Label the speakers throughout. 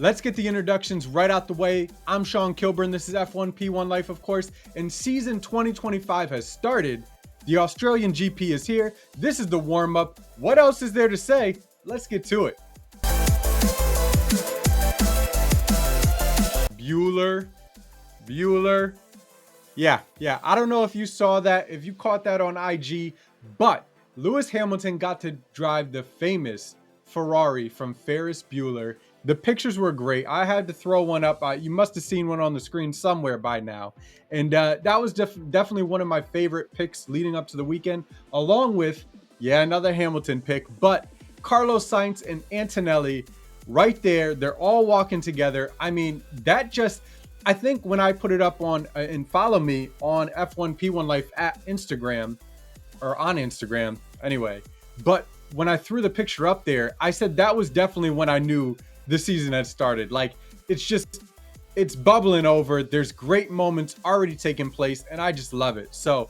Speaker 1: let's get the introductions right out the way. I'm Sean Kilburn. This is F1P1 Life, of course, and season 2025 has started. The Australian GP is here. This is the warm-up. What else is there to say? Let's get to it. Bueller. Yeah. I don't know if you saw that, if you caught that on IG, but Lewis Hamilton got to drive the famous Ferrari from Ferris Bueller. The pictures were great. I had to throw one up. You must have seen one on the screen somewhere by now. And that was definitely one of my favorite picks leading up to the weekend, along with, another Hamilton pick. But Carlos Sainz and Antonelli right there, they're all walking together. I mean, I think when I put it up on and follow me on F1P1 Life at Instagram, or on Instagram anyway, but when I threw the picture up there, I said that was definitely when I knew the season had started. Like, it's bubbling over. There's great moments already taking place, and I just love it. So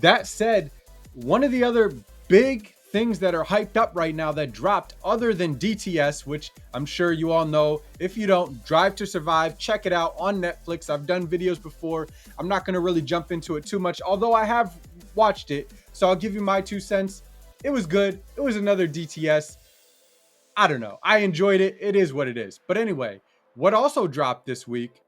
Speaker 1: that said, one of the other big things that are hyped up right now that dropped, other than DTS, which I'm sure you all know. If you don't, Drive to Survive, check it out on Netflix. I've done videos before. I'm not going to really jump into it too much, although I have watched it. So I'll give you my 2 cents. It was good. It was another DTS. I don't know. I enjoyed it. It is what it is. But anyway, what also dropped this week?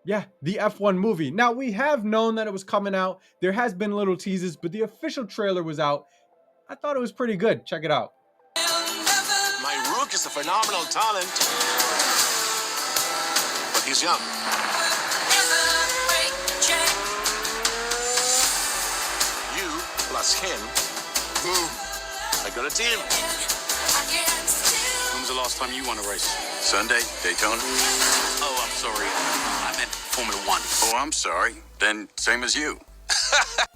Speaker 1: The F1 movie. Now, we have known that it was coming out. There has been little teases, but the official trailer was out. I thought it was pretty good. Check it out.
Speaker 2: My Rook is a phenomenal talent, but he's young. You plus him, boom, I got a team.
Speaker 3: When was the last time you won a race?
Speaker 2: Sunday, Daytona.
Speaker 3: Oh, I'm sorry. I meant Formula One.
Speaker 2: Oh, I'm sorry. Then same as you.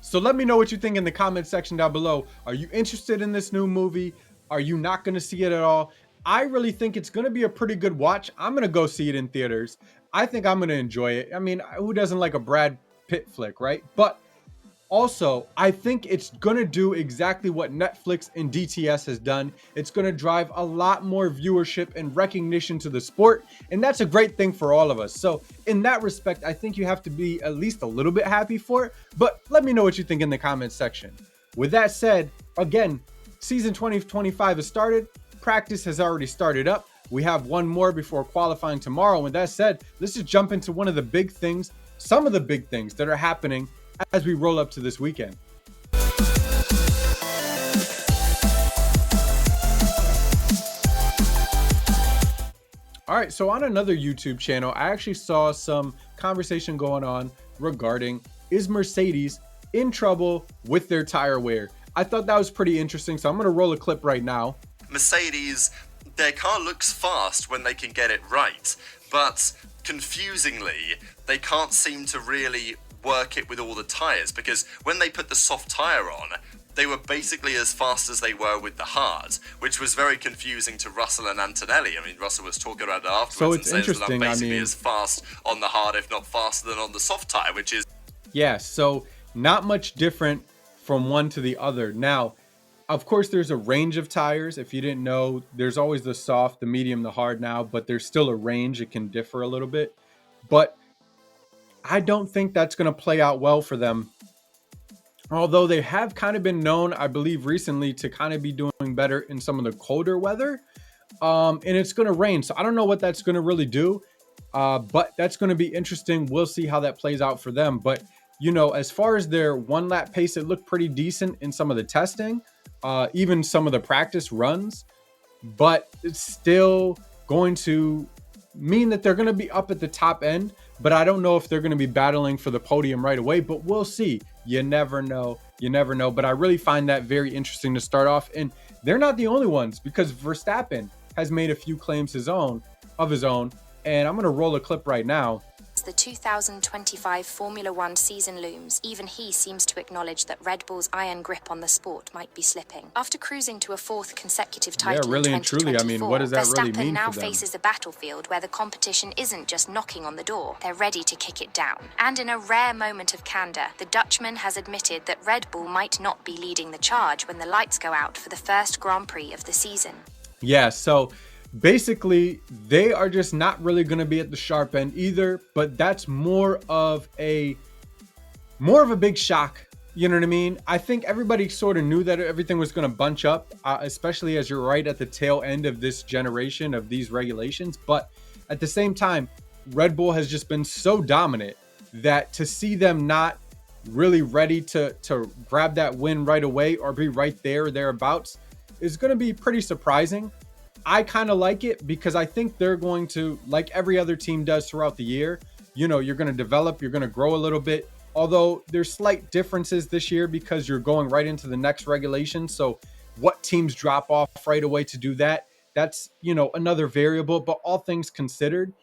Speaker 1: So let me know what you think in the comment section down below. Are you interested in this new movie? Are you not going to see it at all? I really think it's going to be a pretty good watch. I'm going to go see it in theaters. I think I'm going to enjoy it. I mean, who doesn't like a Brad Pitt flick, right? But also, I think it's going to do exactly what Netflix and DTS has done. It's going to drive a lot more viewership and recognition to the sport, and that's a great thing for all of us. So in that respect, I think you have to be at least a little bit happy for it, but let me know what you think in the comments section. With that said, again, season 2025 has started. Practice has already started up. We have one more before qualifying tomorrow. With that said, let's just jump into one of the big things, some of the big things that are happening as we roll up to this weekend. All right, so on another YouTube channel, I actually saw some conversation going on regarding, is Mercedes in trouble with their tire wear? I thought that was pretty interesting, so I'm going to roll a clip right now.
Speaker 4: Mercedes, their car looks fast when they can get it right, but confusingly, they can't seem to really work it with all the tires, because when they put the soft tire on, they were basically as fast as they were with the hard, which was very confusing to Russell and Antonelli. I mean, Russell was talking about it afterwards,
Speaker 1: so it's
Speaker 4: and saying that I'm basically
Speaker 1: as
Speaker 4: fast on the hard, if not faster than on the soft tire, which is...
Speaker 1: Yeah, so not much different from one to the other. Now, of course, there's a range of tires. If you didn't know, there's always the soft, the medium, the hard now, but there's still a range. It can differ a little bit. But I don't think that's going to play out well for them. Although they have kind of been known, I believe recently, to kind of be doing better in some of the colder weather. And it's going to rain. So I don't know what that's going to really do. But that's going to be interesting. We'll see how that plays out for them. But, you know, as far as their one lap pace, it looked pretty decent in some of the testing, even some of the practice runs. But it's still going to mean that they're going to be up at the top end. But I don't know if they're going to be battling for the podium right away, but we'll see. You never know. You never know. But I really find that very interesting to start off. And they're not the only ones, because Verstappen has made a few claims of his own. And I'm going to roll a clip right now.
Speaker 5: As the 2025 Formula One season looms, even he seems to acknowledge that Red Bull's iron grip on the sport might be slipping. After cruising to a 4th consecutive title
Speaker 1: really
Speaker 5: in
Speaker 1: and truly, I mean, what does that really
Speaker 5: Verstappen
Speaker 1: mean
Speaker 5: now
Speaker 1: for them?
Speaker 5: faces a battlefield where the competition isn't just knocking on the door, they're ready to kick it down. And in a rare moment of candor, the Dutchman has admitted that Red Bull might not be leading the charge when the lights go out for the first Grand Prix of the season.
Speaker 1: Yeah, so basically they are just not really going to be at the sharp end either, but that's more of a big shock. You know what I mean? I think everybody sort of knew that everything was going to bunch up, especially as you're right at the tail end of this generation of these regulations. But at the same time, Red Bull has just been so dominant that to see them not really ready to grab that win right away or be right there or thereabouts is going to be pretty surprising. I kind of like it because I think they're going to, like every other team does throughout the year, you're going to develop, you're going to grow a little bit. Although there's slight differences this year because you're going right into the next regulation. So what teams drop off right away to do that? That's, another variable. But all things considered,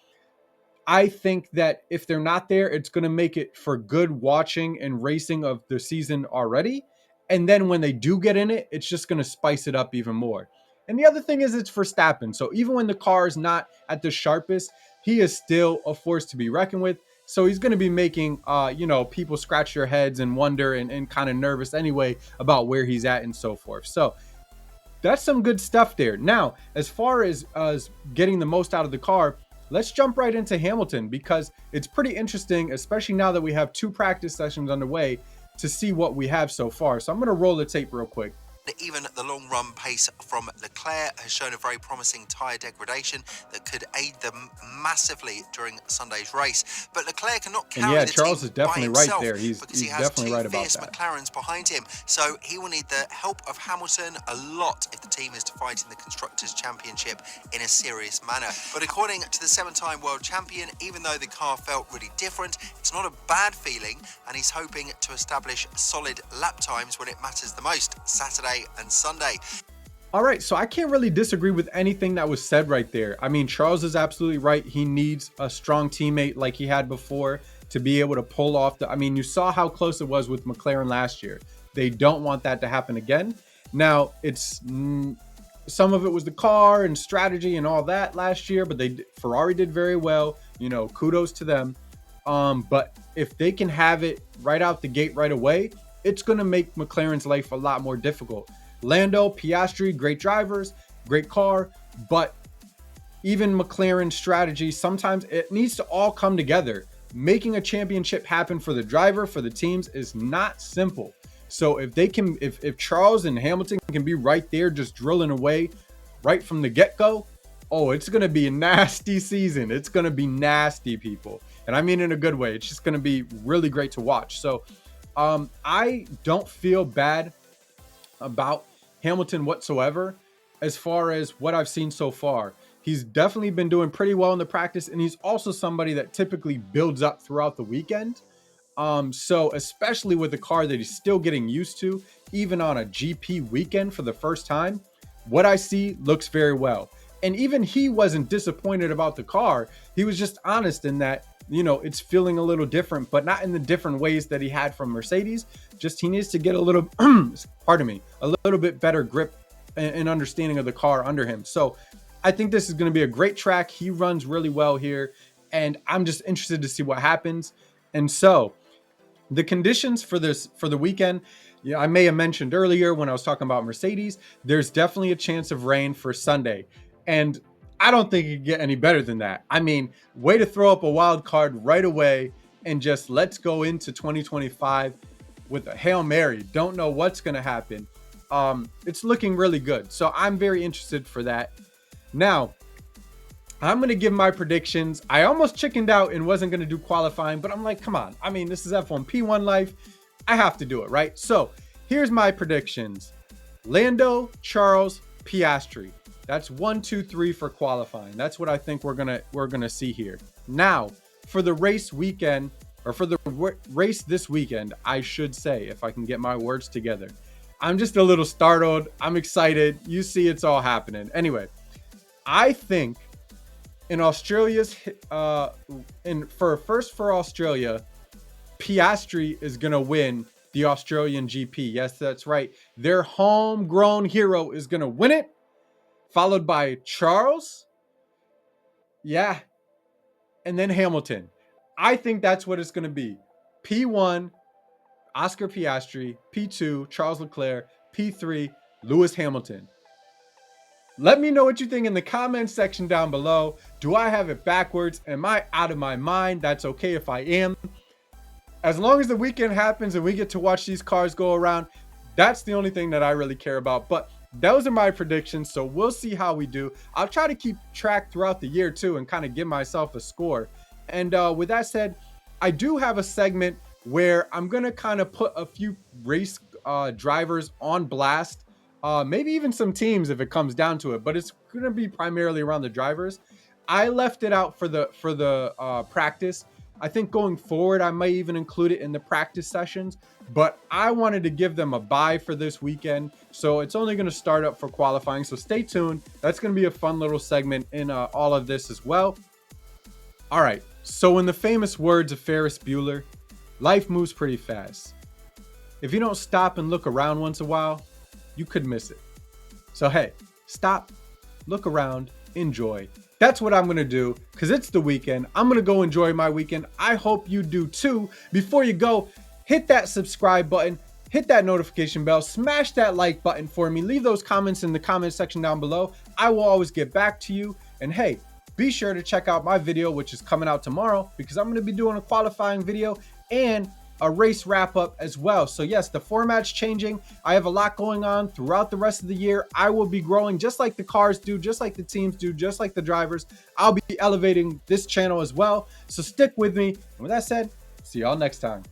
Speaker 1: I think that if they're not there, it's going to make it for good watching and racing of the season already. And then when they do get in it, it's just going to spice it up even more. And the other thing is it's Verstappen. So even when the car is not at the sharpest, he is still a force to be reckoned with. So he's going to be making, people scratch their heads and wonder and kind of nervous anyway about where he's at and so forth. So that's some good stuff there. Now, as far as getting the most out of the car, let's jump right into Hamilton because it's pretty interesting, especially now that we have 2 practice sessions underway to see what we have so far. So I'm going to roll the tape real quick.
Speaker 6: Even the long run pace from Leclerc has shown a very promising tyre degradation that could aid them massively during Sunday's race. But Leclerc cannot carry the
Speaker 1: Charles
Speaker 6: team
Speaker 1: is definitely
Speaker 6: by himself
Speaker 1: right there. He's definitely right about that.
Speaker 6: McLarens behind him, so he will need the help of Hamilton a lot if the team is to fight in the Constructors' Championship in a serious manner. But according to the 7-time world champion, even though the car felt really different, it's not a bad feeling, and he's hoping to establish solid lap times when it matters the most, Saturday and Sunday.
Speaker 1: All right, so I can't really disagree with anything that was said right there. I mean, Charles is absolutely right. He needs a strong teammate like he had before to be able to pull off you saw how close it was with McLaren last year. They don't want that to happen again. Now, it's some of it was the car and strategy and all that last year, but Ferrari did very well. Kudos to them. But if they can have it right out the gate right away, it's going to make McLaren's life a lot more difficult. Lando, Piastri, great drivers, great car, but even McLaren's strategy, sometimes it needs to all come together. Making a championship happen for the driver, for the teams is not simple. So if Charles and Hamilton can be right there just drilling away right from the get-go, it's going to be a nasty season. It's going to be nasty, people. And I mean in a good way. It's just going to be really great to watch. So I don't feel bad about Hamilton whatsoever as far as what I've seen so far. He's definitely been doing pretty well in the practice, and he's also somebody that typically builds up throughout the weekend. So especially with a car that he's still getting used to, even on a GP weekend for the first time, what I see looks very well. And even he wasn't disappointed about the car. He was just honest in that, it's feeling a little different, but not in the different ways that he had from Mercedes. Just he needs to get a little, a little bit better grip and understanding of the car under him. So I think this is going to be a great track. He runs really well here, and I'm just interested to see what happens. And so the conditions for the weekend, I may have mentioned earlier when I was talking about Mercedes, there's definitely a chance of rain for Sunday. And I don't think it could get any better than that. I mean, way to throw up a wild card right away and just let's go into 2025 with a Hail Mary. Don't know what's going to happen. It's looking really good. So I'm very interested for that. Now, I'm going to give my predictions. I almost chickened out and wasn't going to do qualifying, but I'm like, come on. I mean, this is F1 P1 life. I have to do it, right? So here's my predictions. Lando, Charles, Piastri. That's 1, 2, 3 for qualifying. That's what I think we're gonna see here. Now, for the race weekend, or for the race this weekend, I should say, if I can get my words together. I'm just a little startled. I'm excited. You see, it's all happening. Anyway, I think in Australia's for Australia, Piastri is gonna win the Australian GP. Yes, that's right. Their homegrown hero is gonna win it, followed by Charles. Yeah. And then Hamilton. I think that's what it's going to be. P1, Oscar Piastri. P2, Charles Leclerc. P3, Lewis Hamilton. Let me know what you think in the comments section down below. Do I have it backwards? Am I out of my mind? That's okay if I am. As long as the weekend happens and we get to watch these cars go around, that's the only thing that I really care about. But those are my predictions, so we'll see how we do. I'll try to keep track throughout the year too and kind of give myself a score. And with that said, I do have a segment where I'm going to kind of put a few race drivers on blast. Maybe even some teams if it comes down to it, but it's going to be primarily around the drivers. I left it out for the practice. I think going forward, I might even include it in the practice sessions, but I wanted to give them a bye for this weekend. So it's only going to start up for qualifying. So stay tuned. That's going to be a fun little segment in all of this as well. All right. So in the famous words of Ferris Bueller, life moves pretty fast. If you don't stop and look around once in a while, you could miss it. So hey, stop, look around, enjoy. That's what I'm going to do because it's the weekend. I'm going to go enjoy my weekend. I hope you do too. Before you go, hit that subscribe button, hit that notification bell, smash that like button for me. Leave those comments in the comment section down below. I will always get back to you. And hey, be sure to check out my video, which is coming out tomorrow because I'm going to be doing a qualifying video and a race wrap up as well. So yes, the format's changing. I have a lot going on throughout the rest of the year. I will be growing just like the cars do, just like the teams do, just like the drivers. I'll be elevating this channel as well. So stick with me. And with that said, see y'all next time.